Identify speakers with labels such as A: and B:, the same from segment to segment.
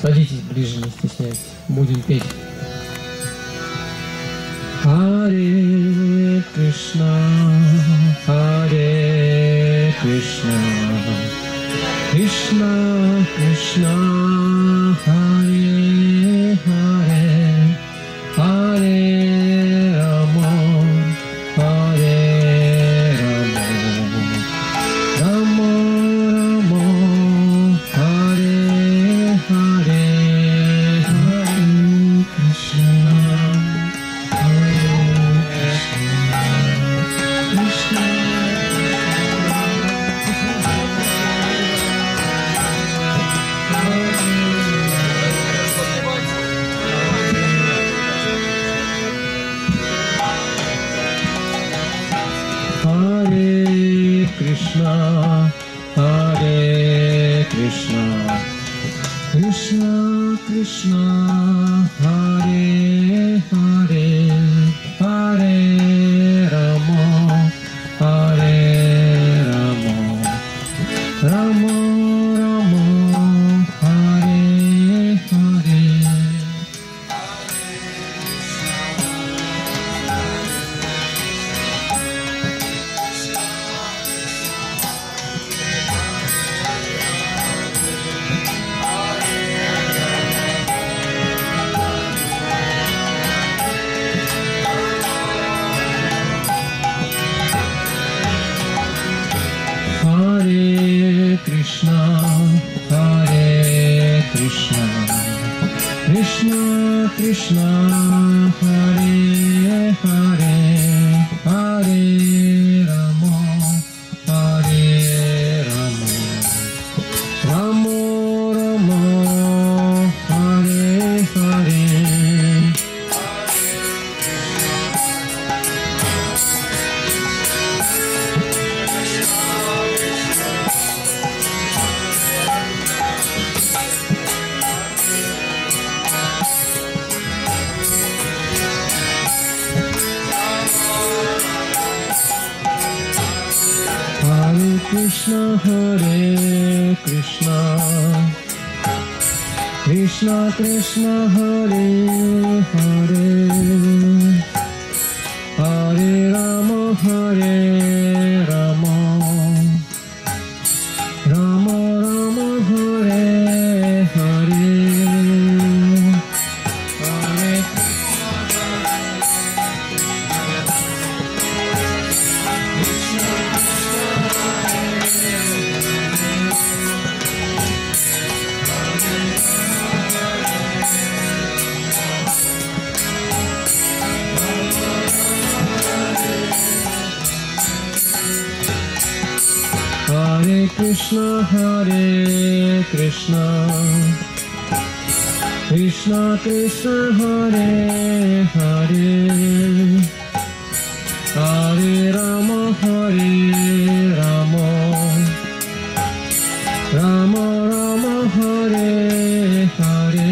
A: Садитесь ближе, не стесняйтесь. Будем петь. Харе Кришна, Харе Кришна, Кришна Кришна, Харе Харе, Харе Рама, Харе Рама, Рама Рама, Харе Харе, Харе Кришна. Hare Krishna, Hare Krishna, Krishna Krishna, Hare Hare, Hare Rama, Hare Rama, Rama Rama, Hare Hare. Hare Krishna, Hare Krishna, Krishna Krishna, Hare Hare, Hare Rama, Hare Rama, Rama Rama, Hare Hare. Hare Krishna, Hare Krishna, Krishna Krishna, Hare Hare, Hare Rama, Hare Rama, Rama Rama, Hare Hare, Hare Hare Krishna, Hare Krishna, Krishna Krishna, Hare Hare, Hare Rama, Hare Rama, Rama Rama, Hare Hare.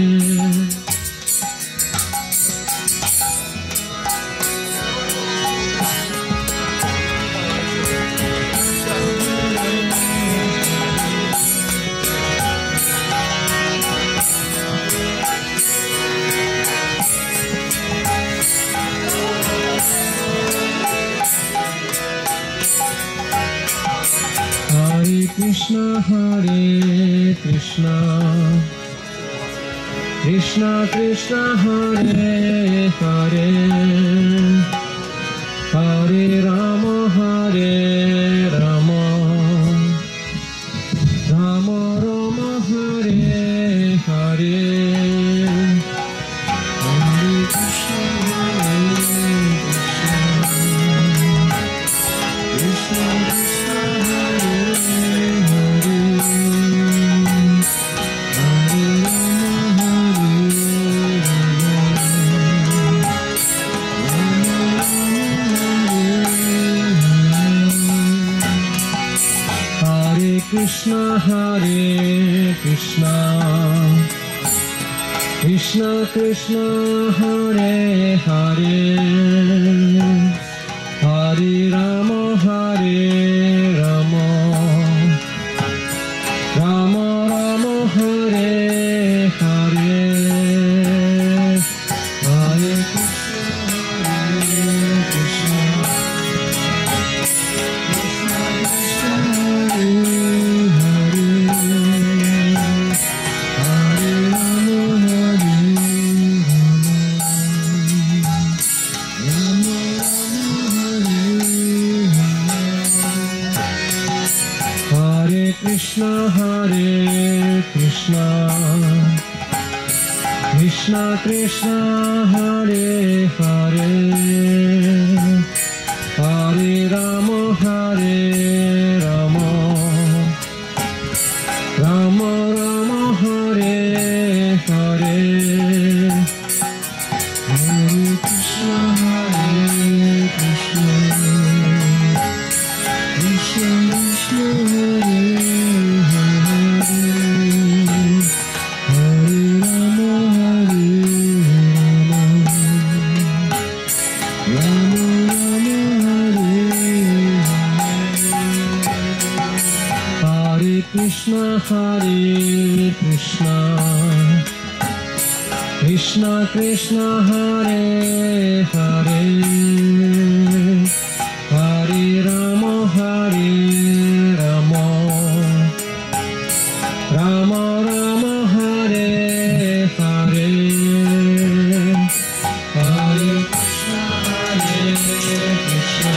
A: Hare Krishna, Hare Krishna, Krishna Krishna, Hare Hare, Hare Rama, Hare Rama, Rama Rama, Hare Hare, Hare Krishna, Hare Krishna, Krishna Krishna, Hare Krishna, Hare Krishna, Krishna Krishna, Hare Hare, Hare Rama, Hare Rama, Rama Rama, Hare Hare. Krishna Krishna Hare Hare Hare Rama Hare Rama Rama Rama Hare Hare Hare Krishna Krishna Krishna Hare Hare Hare Rama Rama Rama Hare Krishna Krishna Krishna Hare Hare Hare Rama Rama Rama Rama Hare Hare Hare Krishna Krishna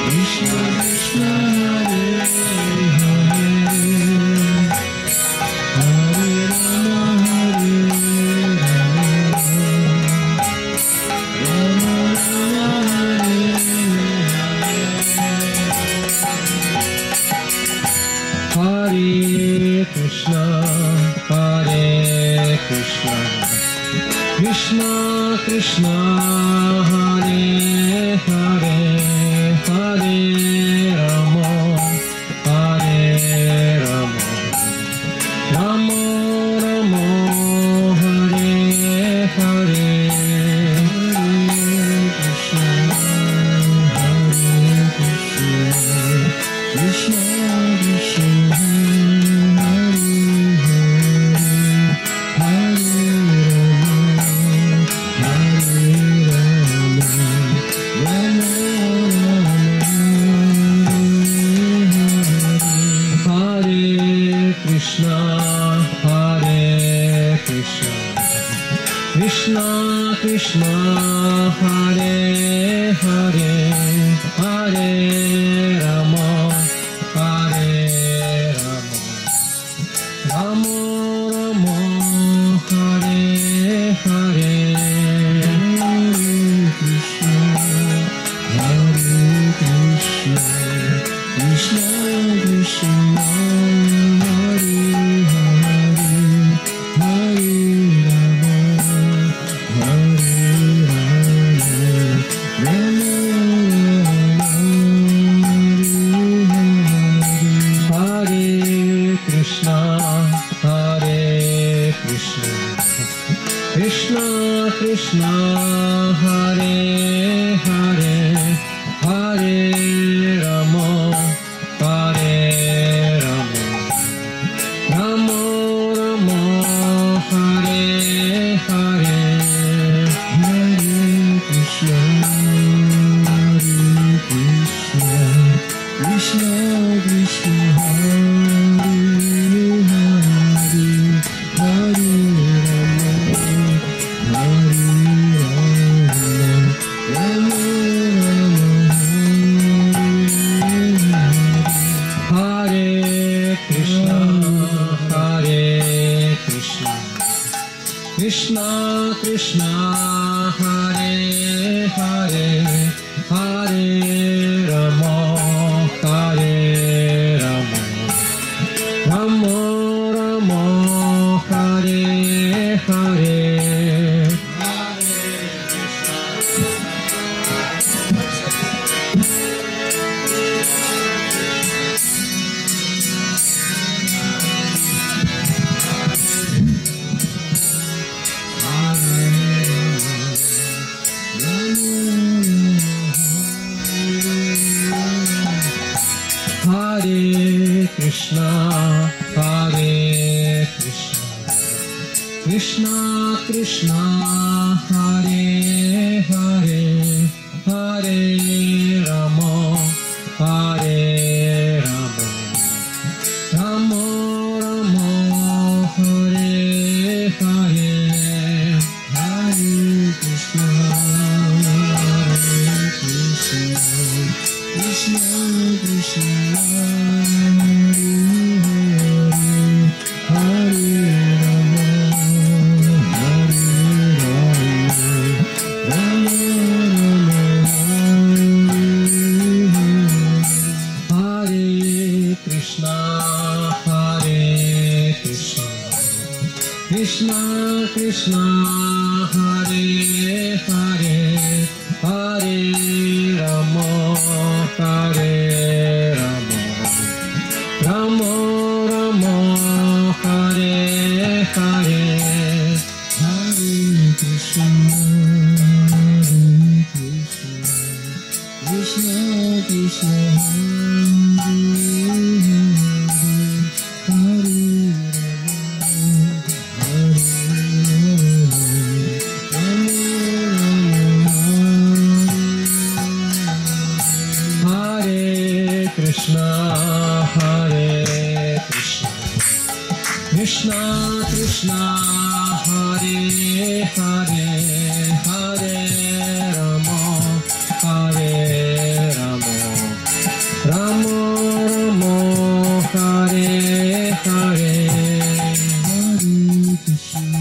A: Krishna Krishna Hare Hare Hare Rama Rama Rama Hare Hare Krishna Krishna Krishna Hare Hare Hare Rama Rama Rama Hare Hare Krishna Krishna Krishna Krishna Hare Hare Hare Rama Rama Rama Hare Hare Krishna Krishna Krishna Hare Hare Krishna Krishna Hare Hare Hare Rama Rama Rama Hare Hare Hare Krishna Krishna Krishna Hare Hare Krishna Krishna Hare Hare Hare Rama Rama Rama Hare Hare Hare Krishna Krishna Krishna Hare Hare Hare Rama Rama Rama Hare Hare Hare Krishna Krishna Krishna Hare Rama Krishna Krishna Hare Hare Hare Rama Hare Rama Rama Rama Hare Hare Hare Krishna Krishna Krishna Krishna Krishna Hare Hare Hare Rama Hare Rama Rama Rama Hare Hare Hare Krishna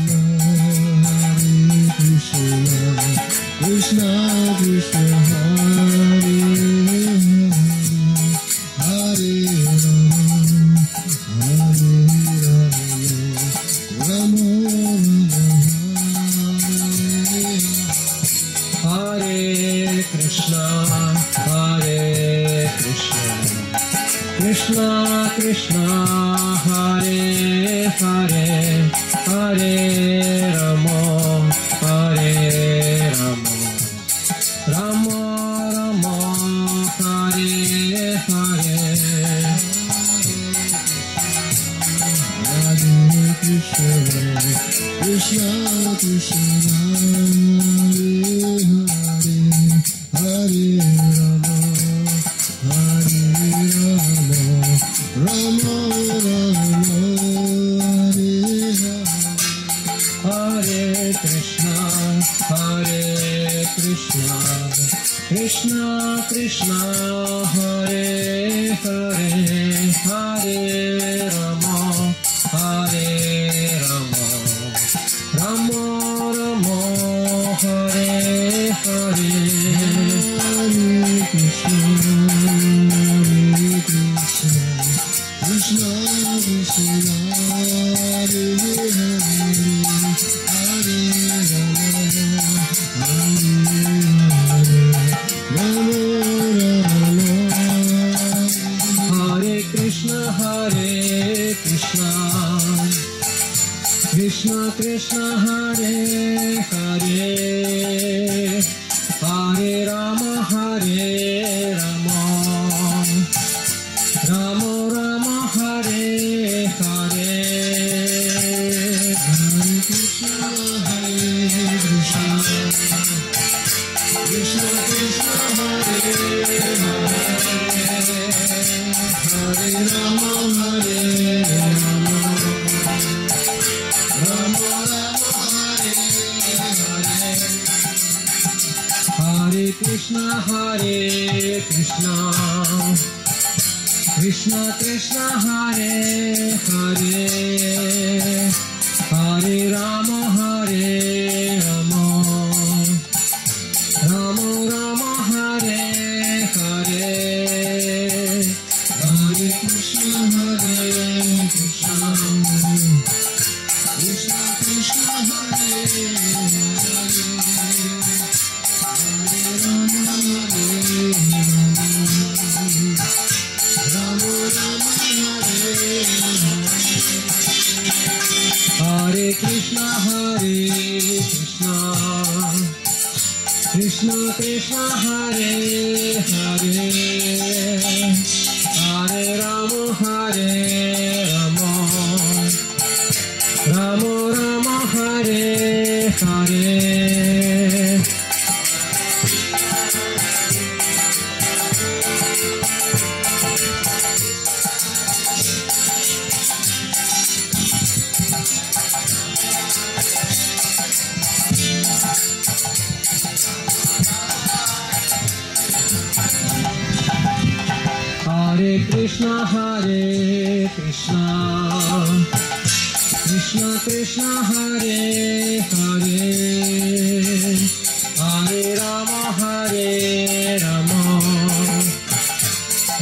A: Krishna Hare Hare Krishna Krishna Hare Hare Hare Rama Hare Rama Rama Rama Hare Hare Hare Krishna Krishna Krishna Hare Rama Hare Rama Hare Krishna Krishna Krishna Hare Hare Hare Rama Hare Rama Rama Rama Hare Hare Krishna Krishna Hare Hare Hare Krishna Krishna Krishna Hare Hare Hare Rama Hare Rama Rama Rama Hare Hare Hare Krishna Krishna Krishna Hare Hare Rama Hare Rama Rama Rama Hare Hare Hare Krishna Krishna Krishna Hare Hare Hare Rama Hare Rama Rama Rama Hare Hare Hare Krishna Krishna Krishna Hare Hare Hare Krishna Krishna Krishna Hare Hare Hare Rama Hare Rama Rama Rama Hare Hare Hare Krishna Krishna Krishna Hare Hare Hare Rama Hare Rama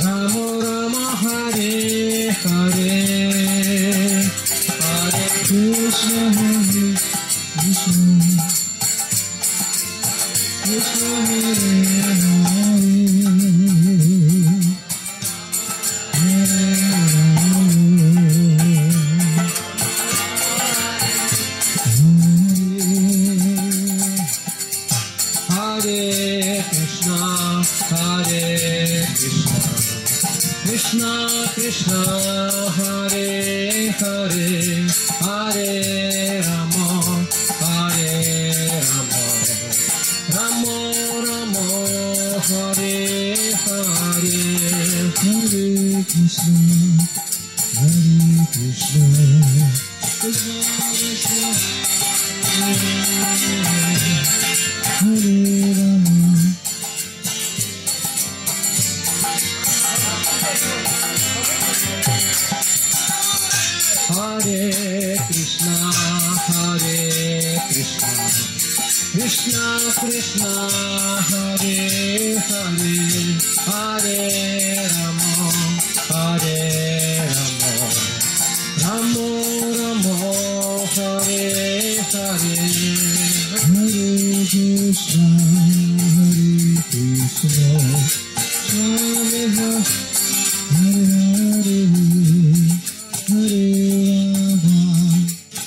A: Rama Rama Hare Hare Hare
B: Krishna Hare Krishna Krishna Hare Hare
A: Krishna Krishna Hare Hare Hare Rama Hare Rama Rama Rama Hare Hare
B: Hare Krishna Krishna Krishna Hare Rama
A: Hare Krishna Krishna Krishna Hare Hare Hare Rama Hare Rama Rama Rama Hare Hare
B: Hare Krishna Hare Hare Hare Hare Rama Hare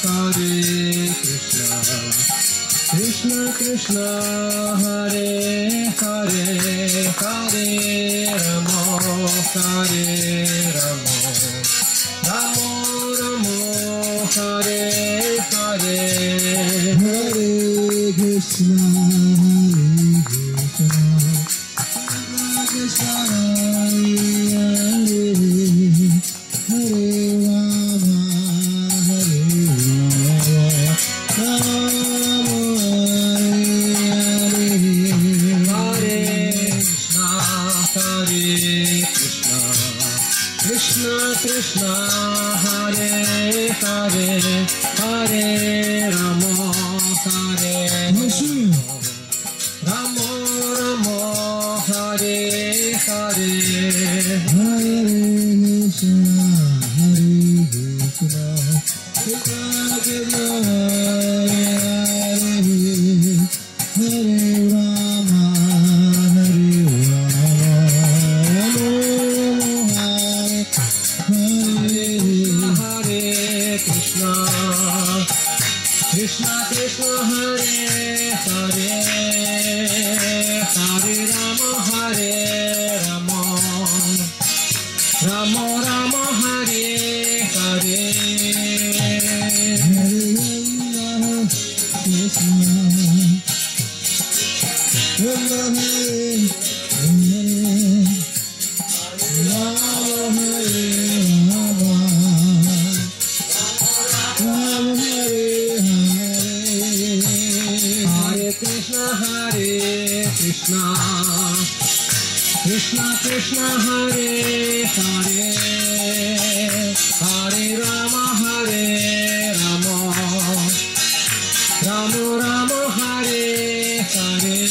A: Hare Krishna Krishna Krishna Hare Hare Hare Rama Hare Rama Rama Rama Hare Hare
B: Hare Krishna Krishna Hare Hare Rama Hare
A: Krishna Krishna Hare Hare Hare Rama Hare Rama Rama Hare Hare
B: Hare Krishna Krishna Krishna Hare Rama Hare
A: Hare Krishna Krishna Krishna Hare Hare Hare Rama Hare Rama Rama Rama Hare Hare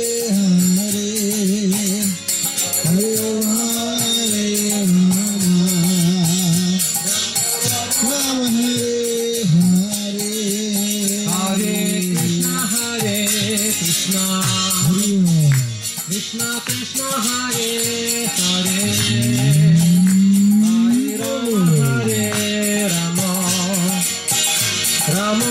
A: Krishna Krishna Hare Hare Hare Rama Hare Rama Rama Rama Hare Hare
B: Krishna Hare Krishna Krishna Hare Hare Hare Rama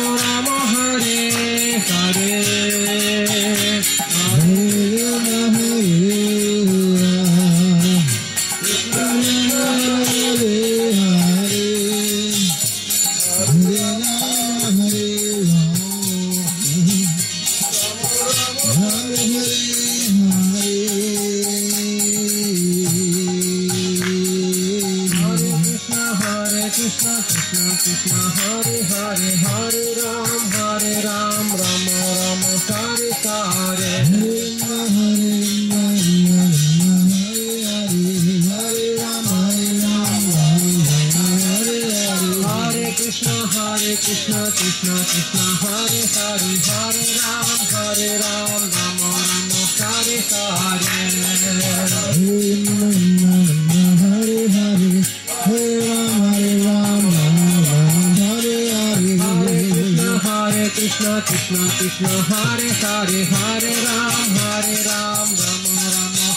B: Hare
A: Krishna Krishna Hare Hare Hare Rama Hare Rama Rama Rama Hare Hare
B: Hare Rama
A: Krishna Krishna Hare Hare Hare Ram Rama Rama Hare Hare Krishna Krishna Krishna Hare Hare Hare Ram Hare Ram Rama Rama Hare Hare
B: Hare Hare Hare Ram Hare Ram
A: Hare Krishna Krishna Krishna Hare Hare Hare Ram Hare Ram Rama Rama Hare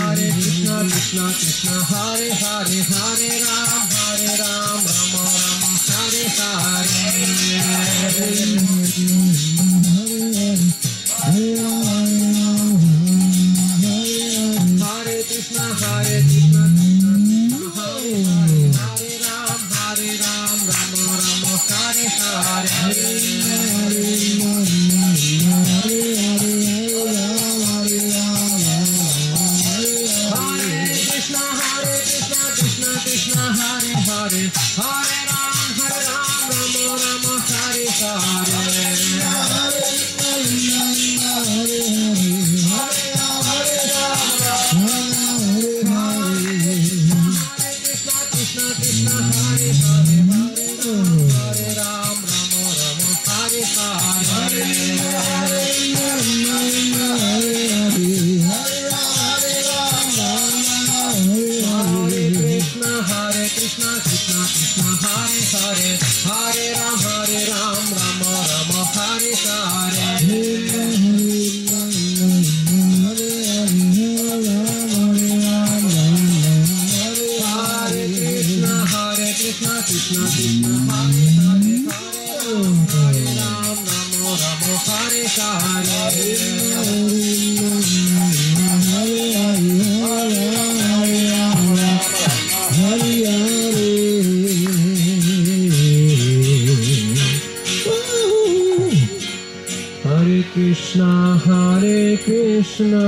A: Hare Krishna Krishna Hare Hare Hare Ram Hare Ram Rama Rama Hare Hare Hare Krishna Hare Krishna Hare Hare Hare Ram Hare Ram Rama Rama Hare Hare Krishna Hare Krishna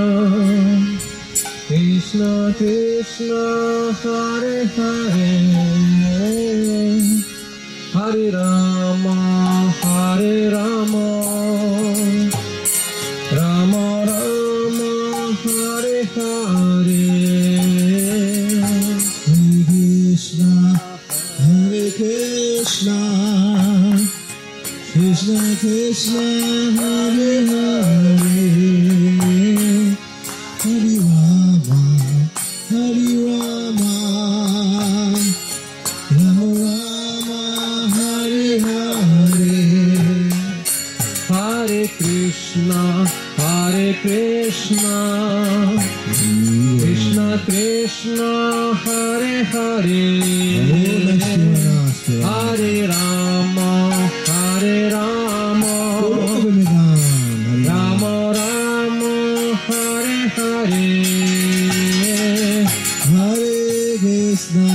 A: Krishna Krishna Hare Hare Hare Rama Hare Rama Rama Rama Hare Hare
B: Hare Krishna Krishna Krishna Hare Hare Hare Rama Hare Rama Rama Rama Hare Hare
A: Hare Krishna Krishna Krishna Hare Hare Hare Rama Hare Rama Rama Rama Hare Hare
B: Hare Krishna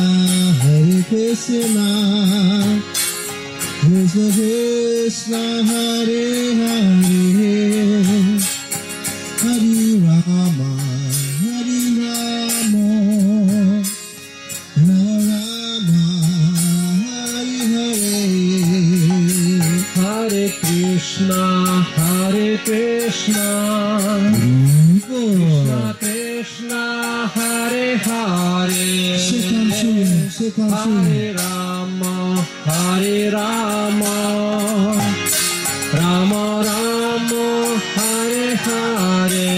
B: Krishna Krishna Hare Hare Hare Rama Hare Rama Rama Rama Hare Hare
A: Hare Krishna Krishna Krishna Hare Hare Hare Rama Hare Rama Rama Rama Hare Hare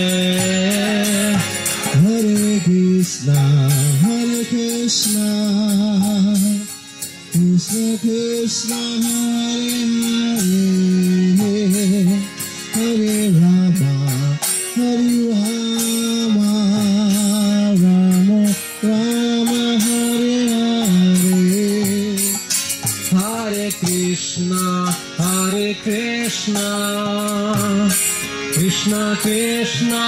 B: Hare Krishna Krishna Krishna Hare Hare Hare Rama Hare Rama Rama Rama Hare Hare
A: Hare Krishna Krishna Krishna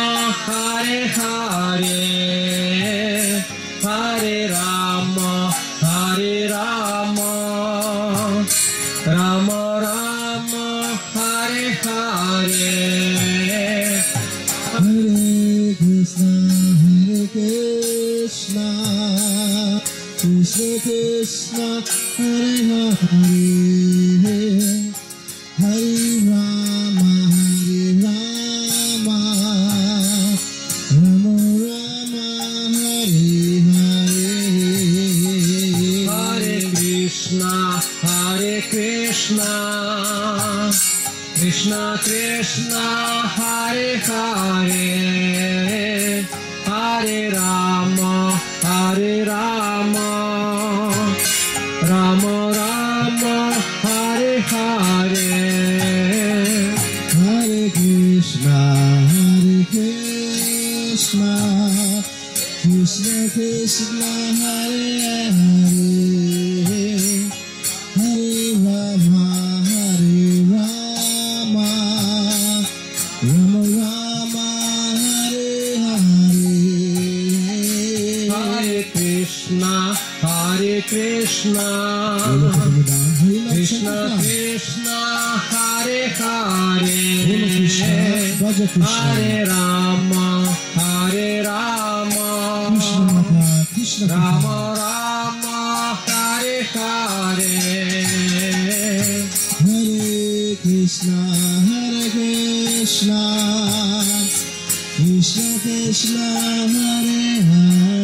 A: Hare Hare Hare Rama Rama Rama Hare Hare
B: Krishna, Hare Hare, Hare Rama, Rama Rama, Hare Hare.
A: Hare Krishna, Krishna Krishna, Hare Hare, Hare Rama, Rama Rama, Hare Hare.
B: Hare Krishna, Krishna Krishna, Hare Hare, Hare Rama, Rama Rama, Hare Hare.
A: Hare Krishna, Krishna Krishna, Hare Hare, Hare Rama, Rama Rama, Hare Hare.
B: Hare Krishna, Krishna Krishna, Hare Hare,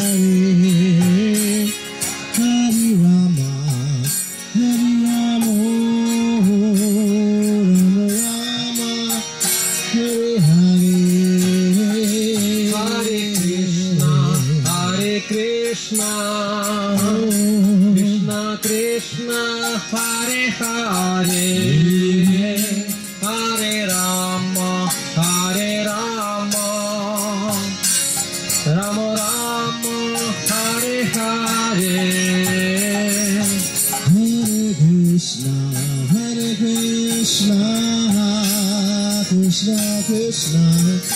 B: Hare Rama, Rama Rama, Hare Hare.
A: Hare Krishna, Krishna Krishna, Hare Hare, Hare Rama, Rama Rama, Hare Hare.
B: Hare Krishna, Krishna Krishna, Hare Hare,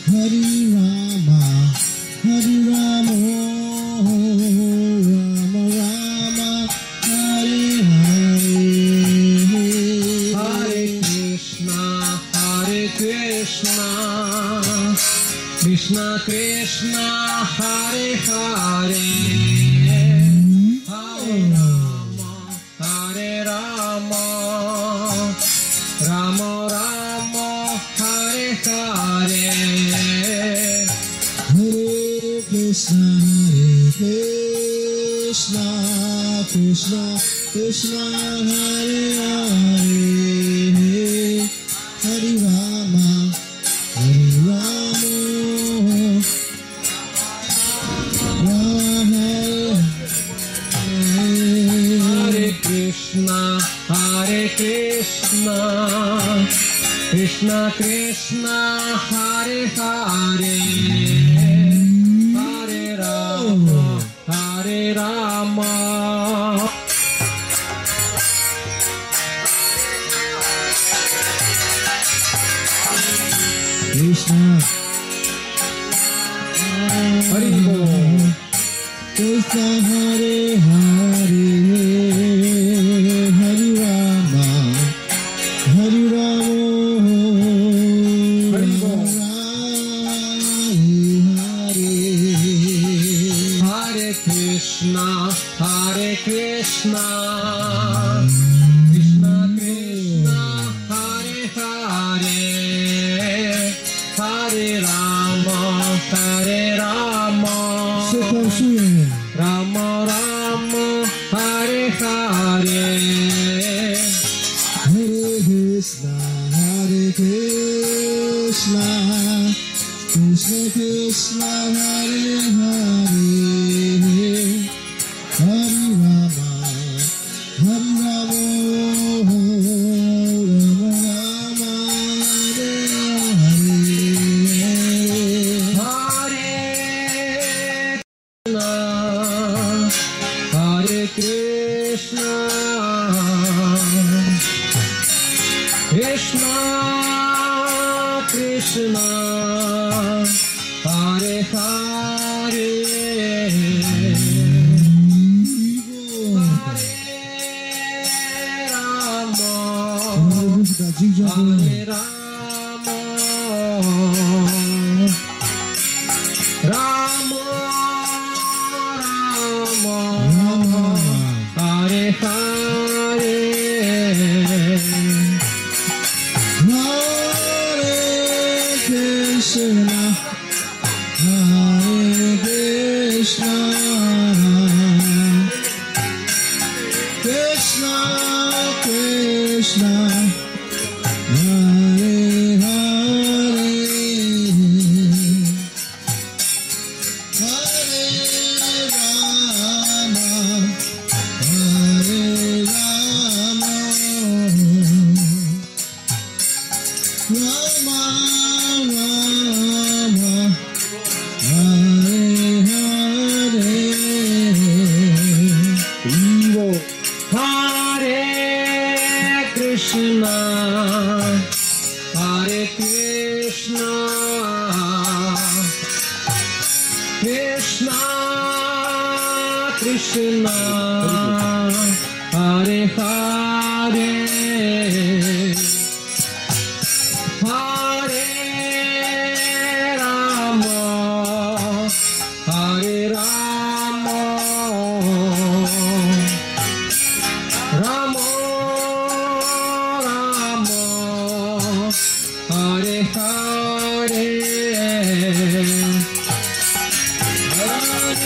B: Hare Rama, Rama Rama, Hare Hare.
A: Hare Krishna, Krishna Krishna, Hare Hare, Hare Rama, Rama Rama, Hare Hare.
B: Hare Krishna, Krishna Krishna, Hare Hare, Hare Rama,
A: Hare Krishna, Krishna Krishna, Hare Hare, Hare Rama,
B: Krishna,
A: Hari Bol.
B: Krishna, Hare Hare, Hare Rama, Hare
A: Hari Bol. Hare Krishna, Krishna Krishna, Hare Hare, Hare Rama, Rama Rama, Hare Hare.
B: Hare Krishna, Krishna Krishna, Hare Hare, Hare Rama, Rama Rama, Hare Hare.
A: Hare Krishna, Krishna Krishna, Hare Hare, Hare Rama, Hare Rama, Rama
B: Krishna, Hare Hare, Hare Rama, Hare Rama, Rama Rama, Hare Hare.
A: Hare Krishna, Hare Krishna, Krishna Krishna, Hare Hare, Hare Rama, Hare Rama, Rama Rama, Hare Hare,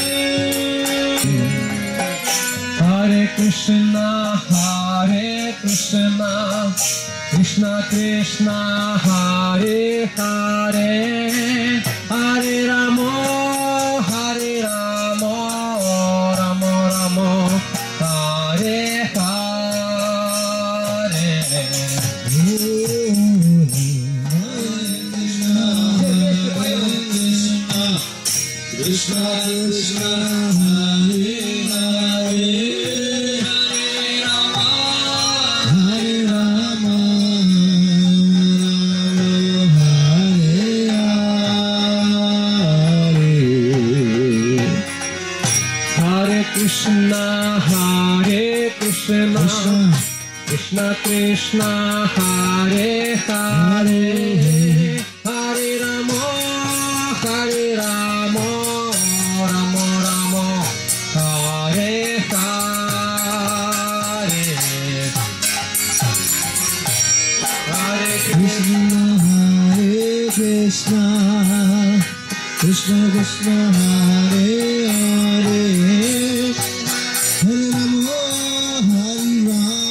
A: Hare Krishna, Krishna Krishna, Hare Hare, Hare Rama, Hare Rama, Rama Rama, Hare Hare.
B: Krishna Krishna, Hare Hare, Hare Rama, Hare
A: Krishna, Krishna Krishna, Hare Hare, Hare Rama, Hare Rama, Rama Rama, Hare Hare, Hare
B: Krishna, Hare Krishna, Krishna Krishna, Hare Hare, Hare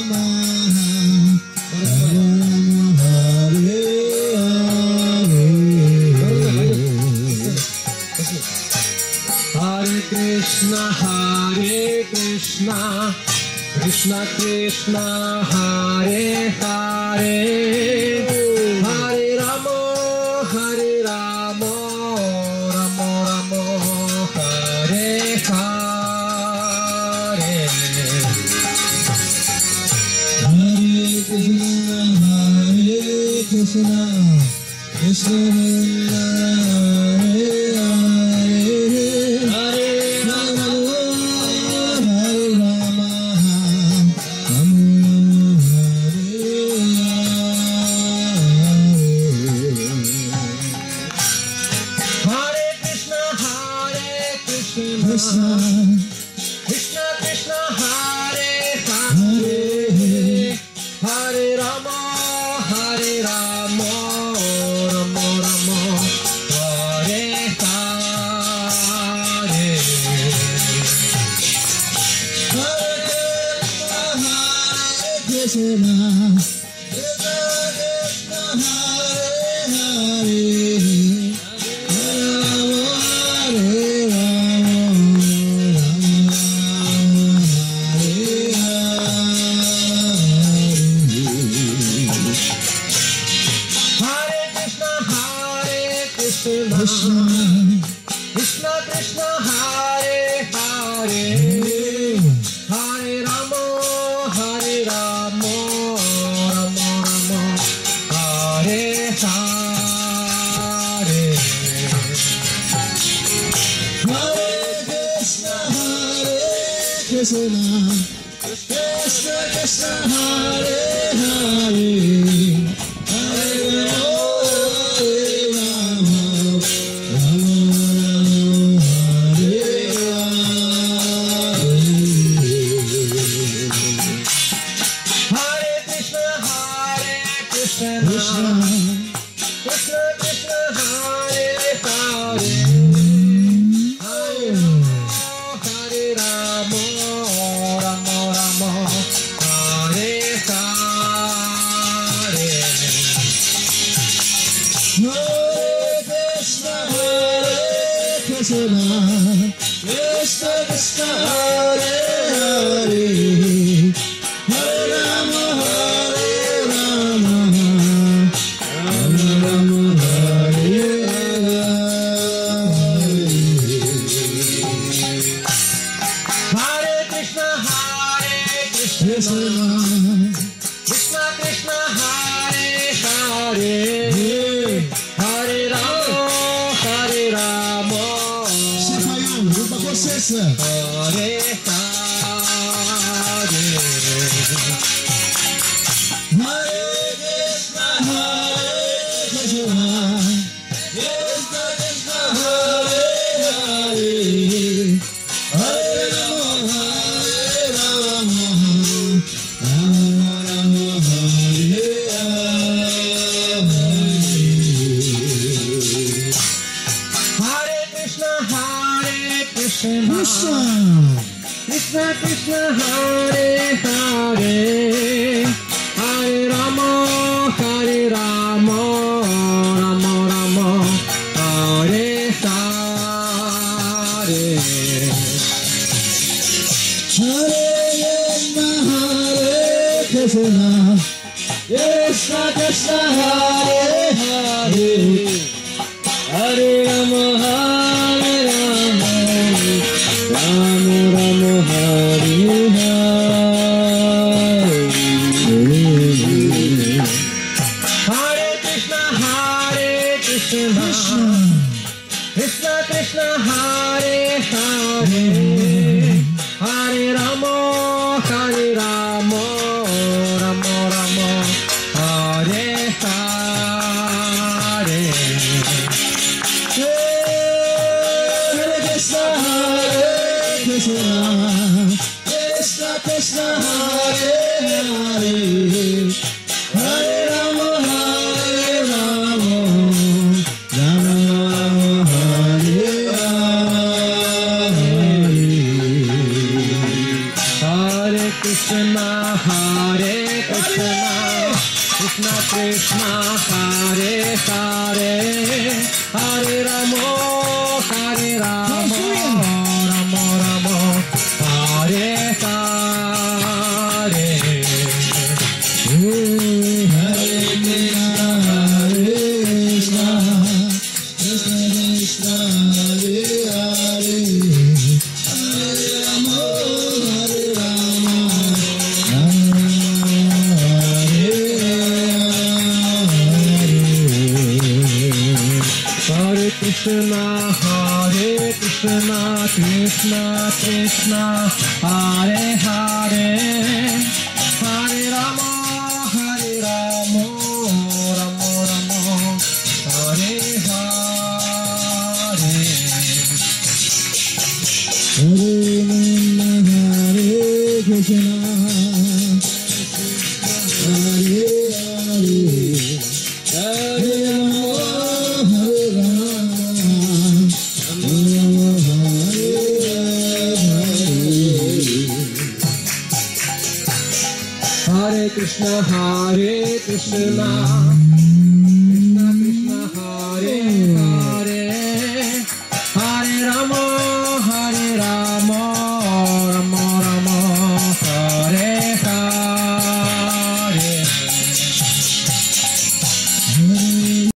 B: Rama, Hare Rama, Rama Rama, Hare Hare.
A: Hare Krishna, Krishna Krishna, Hare Hare, Hare Rama, Hare Rama, Rama Rama, Hare Hare.
B: Hare Krishna, Krishna Krishna, Hare Hare, Hare Rama, Hare Rama, Rama Hare Hare.
A: Krishna,
B: Krishna
A: Krishna Krishna, Hare
B: Hare
A: Hare, Hare Rama, Hare Rama, Rama Rama, Hare Hare.
B: Krishna, Krishna
A: Krishna Krishna, Hare Hare, Hare Rama, Hare Rama, Rama Rama, Hare Hare.
B: Krishna, Krishna Krishna, Hare Hare, Hare Rama, Rama Rama, Hare
A: Hare Krishna, Krishna
B: Krishna,
A: Krishna, Hare Hare, Hare Rama, Rama Rama, Hare Hare.
B: Krishna Krishna Hare Hare Hare Rama Hare Rama Rama Rama Hare Hare
A: Hare Krishna, Krishna Krishna, Hare Hare, Hare Rama, Hare Rama, Rama Rama, Hare Hare.
B: Hare Krishna Krishna Krishna Hare Hare Hare Rama Hare Rama Rama Rama Hare
A: Hare Krishna, Krishna Krishna, Hare Hare, Hare Rama, Hare Rama, Rama Rama, Hare Hare.
B: Hare Krishna Krishna Krishna Hare Hare Hare Rama Hare Rama Rama Hare
A: Hare Krishna, Krishna Krishna, Hare Hare, Hare Rama, Hare Rama, Rama Rama, Hare Hare.
B: Hare Hare Krishna Hare Hare Hare Rama Hare Rama
A: Hare Krishna,